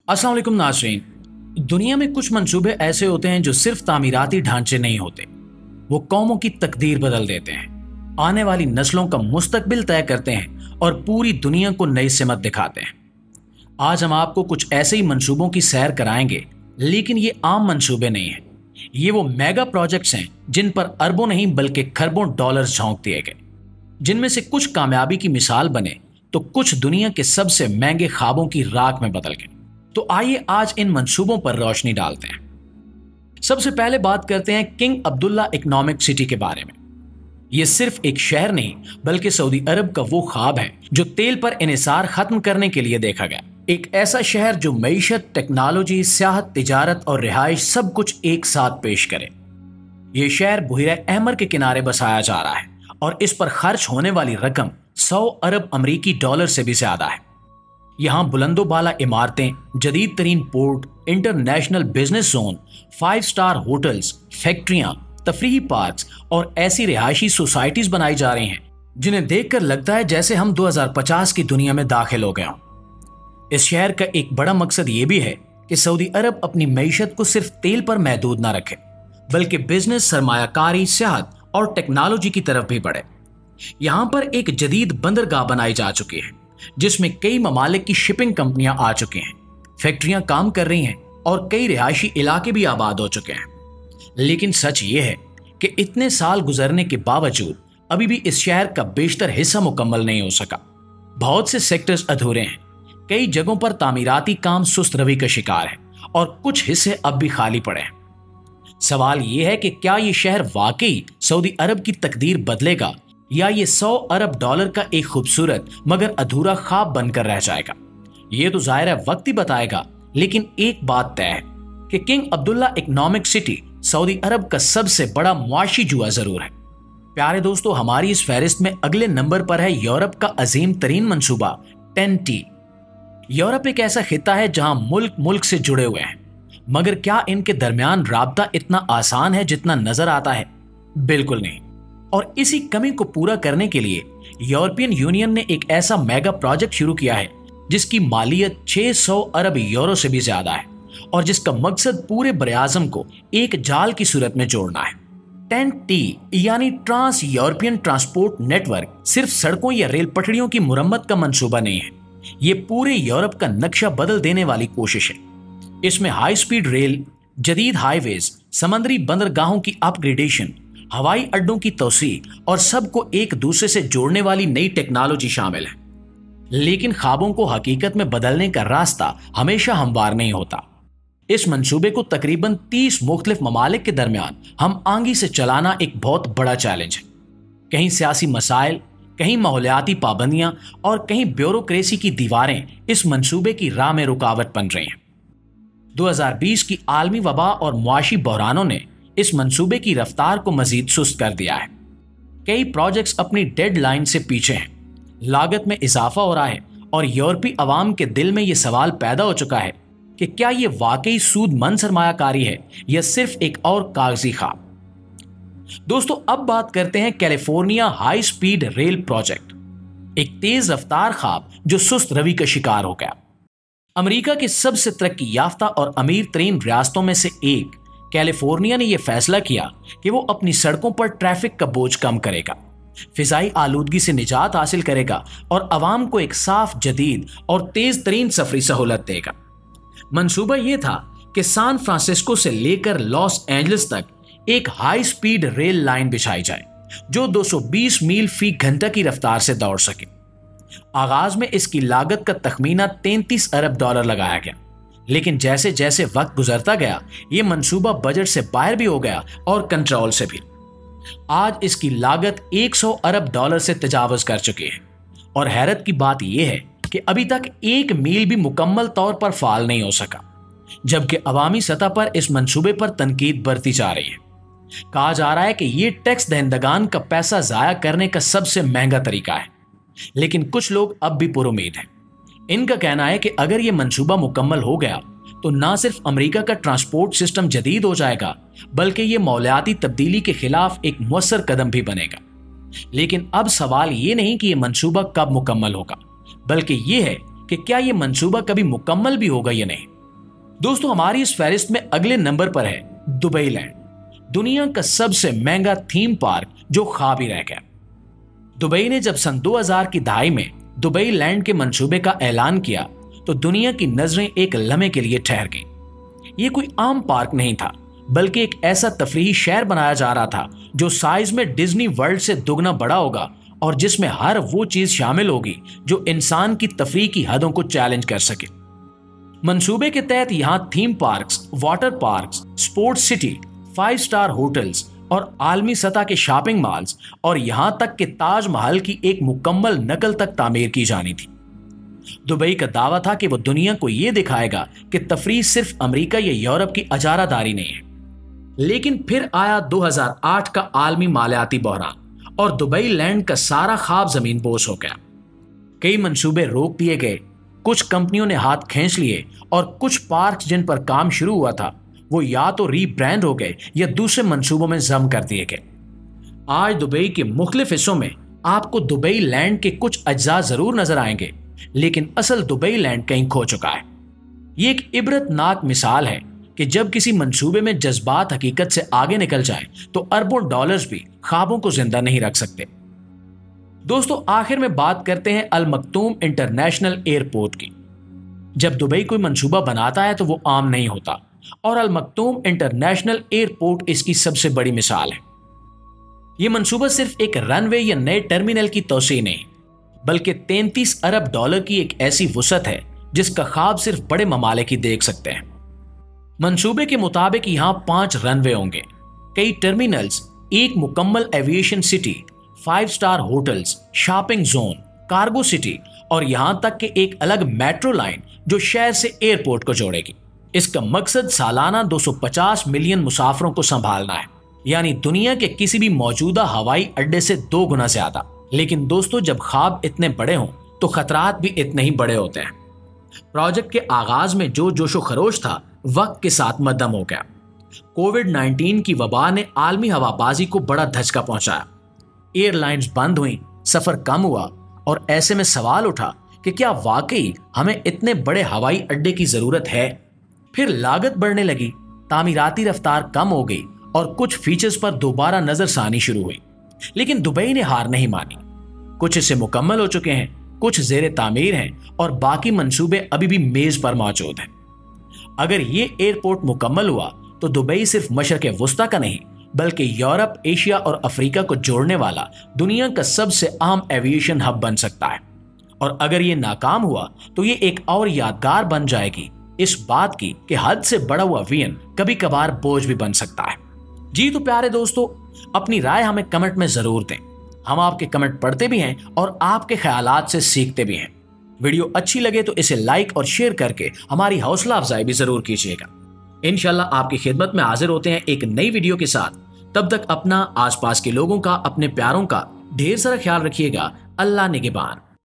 अस्सलाम वालेकुम नाज़रीन। दुनिया में कुछ मंसूबे ऐसे होते हैं जो सिर्फ तामीराती ढांचे नहीं होते, वो कौमों की तकदीर बदल देते हैं, आने वाली नस्लों का मुस्तकबिल तय करते हैं और पूरी दुनिया को नई सिमत दिखाते हैं। आज हम आपको कुछ ऐसे ही मंसूबों की सैर कराएंगे, लेकिन ये आम मंसूबे नहीं हैं। ये वो मेगा प्रोजेक्ट्स हैं जिन पर अरबों नहीं बल्कि खरबों डॉलर्स झोंक दिए गए, जिनमें से कुछ कामयाबी की मिसाल बने तो कुछ दुनिया के सबसे महंगे ख्वाबों की राख में बदल गए। तो आइए आज इन मंसूबों पर रोशनी डालते हैं। सबसे पहले बात करते हैं किंग अब्दुल्ला इकोनॉमिक सिटी के बारे में। यह सिर्फ एक शहर नहीं बल्कि सऊदी अरब का वो ख्वाब है जो तेल पर इन्हिसार खत्म करने के लिए देखा गया। एक ऐसा शहर जो मईशत, टेक्नोलॉजी, सियाहत, तिजारत और रिहाइश सब कुछ एक साथ पेश करे। यह शहर बुहिरा अहमर के किनारे बसाया जा रहा है और इस पर खर्च होने वाली रकम 100 अरब अमरीकी डॉलर से भी ज्यादा है। यहाँ बुलंदोबाला इमारतें, जदीद तरीन port, international business zone, 5 star hotels, फैक्ट्रियां, तफरीही पार्क्स और ऐसी रिहायशी सोसाइटीज बनाई जा रही हैं जिन्हें देखकर लगता है जैसे हम 2050 की दुनिया में दाखिल हो गए हों। इस शहर का एक बड़ा मकसद ये भी है कि सऊदी अरब अपनी मईशत को सिर्फ तेल पर महदूद ना रखे, बल्कि बिजनेस, सरमायाकारी, सियाहत और टेक्नोलॉजी की तरफ भी बढ़े। यहाँ पर एक जदीद बंदरगाह बनाई जा चुकी है जिसमें कई ममालिक की शिपिंग कंपनियां आ चुकी हैं, फैक्ट्रियां काम कर रही हैं और कई रिहायशी इलाके भी आबाद हो चुके हैं। लेकिन सच ये है कि इतने साल गुजरने के बावजूद अभी भी इस शहर का बेशतर हिस्सा मुकम्मल नहीं हो सका। बहुत से सेक्टर्स अधूरे हैं, कई जगहों पर तामीराती काम सुस्त रवि का शिकार है और कुछ हिस्से अब भी खाली पड़े हैं। सवाल यह है कि क्या ये शहर वाकई सऊदी अरब की तकदीर बदलेगा या ये 100 अरब डॉलर का एक खूबसूरत मगर अधूरा ख्वाब बनकर रह जाएगा? ये तो जाहिर है वक्त ही बताएगा, लेकिन एक बात तय है कि किंग अब्दुल्ला इकोनॉमिक सिटी सऊदी अरब का सबसे बड़ा मुआशी जुआ जरूर है। प्यारे दोस्तों, हमारी इस फहरिस्त में अगले नंबर पर है यूरोप का अजीम तरीन मंसूबा 10T। यूरोप एक ऐसा खिता है जहां मुल्क मुल्क से जुड़े हुए हैं, मगर क्या इनके दरमियान राब्ता इतना आसान है जितना नजर आता है? बिल्कुल नहीं। और इसी कमी को पूरा करने के लिए यूरोपियन यूनियन ने एक ऐसा मेगा प्रोजेक्ट शुरू किया है जिसकी मालियत 600 अरब यूरो से भी ज्यादा है और जिसका मकसद पूरे बरे-आज़म को एक जाल की सूरत में जोड़ना है। 10T यानी ट्रांस यूरोपियन ट्रांसपोर्ट नेटवर्क सिर्फ सड़कों या रेल पटरियों की मुरम्मत का मंसूबा नहीं है, ये पूरे यूरोप का नक्शा बदल देने वाली कोशिश है। इसमें हाई स्पीड रेल, जदीद हाईवेज, समंदरी बंदरगाहों की अपग्रेडेशन, हवाई अड्डों की तोसी और सबको एक दूसरे से जोड़ने वाली नई टेक्नोलॉजी शामिल है। लेकिन ख्वाबों को हकीकत में बदलने का रास्ता हमेशा हमवार नहीं होता। इस मंसूबे को तकरीबन 30 मुख्तलिफ ममालिक के दरमियान हम आंगी से चलाना एक बहुत बड़ा चैलेंज है। कहीं सियासी मसाइल, कहीं माहौलियाती पाबंदियां और कहीं ब्यूरोक्रेसी की दीवारें इस मंसूबे की राह में रुकावट बन रही हैं। 2020 की आलमी वबा और मुआशी बहरानों ने इस मंसूबे की रफ्तार को मजीद सुस्त कर दिया है। कई प्रोजेक्ट्स अपनी डेडलाइन से पीछे हैं, लागत में इजाफा हो रहा है और यूरोपीय अवाम के दिल में यह सवाल पैदा हो चुका है कि क्या यह वाकई सूदमंद सरमायाकारी है या सिर्फ एक और कागजी ख्वाब। दोस्तों, अब बात करते हैं California high speed rail project, एक तेज रफ्तार ख्वाब जो सुस्त रवि का शिकार हो गया। अमेरिका की सबसे तरक्की याफ्ता और अमीर तरीन रियासतों में से एक कैलिफोर्निया ने यह फैसला किया कि वो अपनी सड़कों पर ट्रैफिक का बोझ कम करेगा, फिजाई आलूदगी से निजात हासिल करेगा और अवाम को एक साफ, जदीद और तेज तरीन सफरी सहूलत देगा। मंसूबा यह था कि सैन फ्रांसिस्को से लेकर लॉस एंजलिस तक एक हाई स्पीड रेल लाइन बिछाई जाए जो 220 मील फी घंटा की रफ्तार से दौड़ सके। आगाज में इसकी लागत का तखमीना 33 अरब डॉलर लगाया गया, लेकिन जैसे जैसे वक्त गुजरता गया ये मंसूबा बजट से बाहर भी हो गया और कंट्रोल से भी। आज इसकी लागत 100 अरब डॉलर से तजावज कर चुकी है और हैरत की बात यह है कि अभी तक 1 मील भी मुकम्मल तौर पर फाल नहीं हो सका, जबकि अवामी सतह पर इस मंसूबे पर तनकीद बढ़ती जा रही है। कहा जा रहा है कि यह टैक्स दहंदगान का पैसा जाया करने का सबसे महंगा तरीका है, लेकिन कुछ लोग अब भी पुरुमीद हैं। इनका कहना है कि अगर यह मंसूबा मुकम्मल हो गया तो न सिर्फ अमेरिका का ट्रांसपोर्ट सिस्टम जदीद हो जाएगा, बल्कि यह मौलियाती तब्दीली के खिलाफ एक मुअस्सर कदम भी बनेगा। लेकिन अब सवाल ये नहीं कि यह मंसूबा कब मुकम्मल होगा, बल्कि यह है कि क्या यह मंसूबा कभी मुकम्मल भी होगा या नहीं। दोस्तों हमारी इस फहरिस्त में अगले नंबर पर है दुबई लैंड, दुनिया का सबसे महंगा थीम पार्क जो ख्वाब ही रह गया। दुबई ने जब सन 2000 की दहाई में दुबई लैंड के मंसूबे का ऐलान किया तो दुनिया की नजरें एक लम्हे के लिए ठहर गईं। ये कोई आम पार्क नहीं था, बल्कि एक ऐसा तफरीही शहर बनाया जा रहा था जो साइज में डिज्नी वर्ल्ड से दुगना बड़ा होगा और जिसमें हर वो चीज शामिल होगी जो इंसान की तफरीह की हदों को चैलेंज कर सके। मंसूबे के तहत यहां theme parks, water parks, sports city, 5 star hotels और आलमी सतह के शॉपिंग मॉल्स और यहां तक कि ताजमहल की एक मुकम्मल नकल तक तामीर की जानी थी। दुबई का दावा था कि वो दुनिया को यह दिखाएगा कि तफरीह सिर्फ अमेरिका या यूरोप की अजारादारी नहीं है। लेकिन फिर आया 2008 का आलमी मालियाती बहरान और दुबई लैंड का सारा ख्वाब जमीन बोस हो गया। कई मंसूबे रोक दिए गए, कुछ कंपनियों ने हाथ खींच लिए और कुछ पार्क जिन पर काम शुरू हुआ था वो या तो रीब्रांड हो गए या दूसरे मंसूबों में जम कर दिए गए। आज दुबई के मुख्तलिफ हिस्सों में आपको दुबई लैंड के कुछ अज्जा जरूर नजर आएंगे, लेकिन असल दुबई लैंड कहीं खो चुका है। ये एक इबरतनाक मिसाल है कि जब किसी मंसूबे में जज्बात हकीकत से आगे निकल जाए तो अरबों डॉलर्स भी ख्वाबों को जिंदा नहीं रख सकते। दोस्तों आखिर में बात करते हैं अल मक्तूम इंटरनेशनल एयरपोर्ट की। जब दुबई कोई मंसूबा बनाता है तो वो आम नहीं होता और अल मक्तूम इंटरनेशनल एयरपोर्ट इसकी सबसे बड़ी मिसाल है। यह मंसूबा सिर्फ एक रनवे या नए टर्मिनल की तोसी नहीं, बल्कि 33 अरब डॉलर की एक ऐसी वसअत है जिसका ख्वाब सिर्फ बड़े ममालिक ही देख सकते हैं। मंसूबे के मुताबिक यहां 5 रनवे होंगे, कई टर्मिनल्स, एक मुकम्मल aviation city, 5 star hotels, shopping zone, cargo city और यहां तक कि एक अलग मेट्रो लाइन जो शहर से एयरपोर्ट को जोड़ेगी। इसका मकसद सालाना 250 मिलियन मुसाफिरों को संभालना है, यानी दुनिया के किसी भी मौजूदा हवाई अड्डे से 2 गुना ज्यादा। लेकिन दोस्तों जब ख्वाब इतने बड़े हों तो खतरात भी इतने ही बड़े होते हैं। प्रोजेक्ट के आगाज में जो जोशो खरोश था वक्त के साथ मद्दम हो गया। कोविड-19 की वबा ने आलमी हवाबाजी को बड़ा धचका पहुंचाया। एयरलाइंस बंद हुई, सफर कम हुआ और ऐसे में सवाल उठा कि क्या वाकई हमें इतने बड़े हवाई अड्डे की जरूरत है। फिर लागत बढ़ने लगी, तामीराती रफ्तार कम हो गई और कुछ फीचर्स पर दोबारा नजरसानी शुरू हुई। लेकिन दुबई ने हार नहीं मानी। कुछ हिस्से मुकम्मल हो चुके हैं, कुछ जेरे तामीर हैं और बाकी मंसूबे अभी भी मेज पर मौजूद हैं। अगर ये एयरपोर्ट मुकम्मल हुआ तो दुबई सिर्फ मशरक़ वुस्ता का नहीं बल्कि यूरोप, एशिया और अफ्रीका को जोड़ने वाला दुनिया का सबसे अहम एविएशन हब बन सकता है। और अगर ये नाकाम हुआ तो ये एक और यादगार बन जाएगी इस बात की कि हद से बड़ा हुआ वियन कभी कभार बोझ भी बन सकता है। जी तो प्यारे दोस्तों, अपनी राय हमें कमेंट में जरूर दें। हम आपके कमेंट पढ़ते भी हैं और आपके ख्यालात से सीखते भी हैं। वीडियो अच्छी लगे तो इसे लाइक और शेयर करके हमारी हौसला अफजाई भी जरूर कीजिएगा। इंशाल्लाह आपकी खिदमत में हाजिर होते हैं एक नई वीडियो के साथ। तब तक अपना, आसपास के लोगों का, अपने प्यारों का ढेर सारा ख्याल रखिएगा। अल्लाह निगहबान।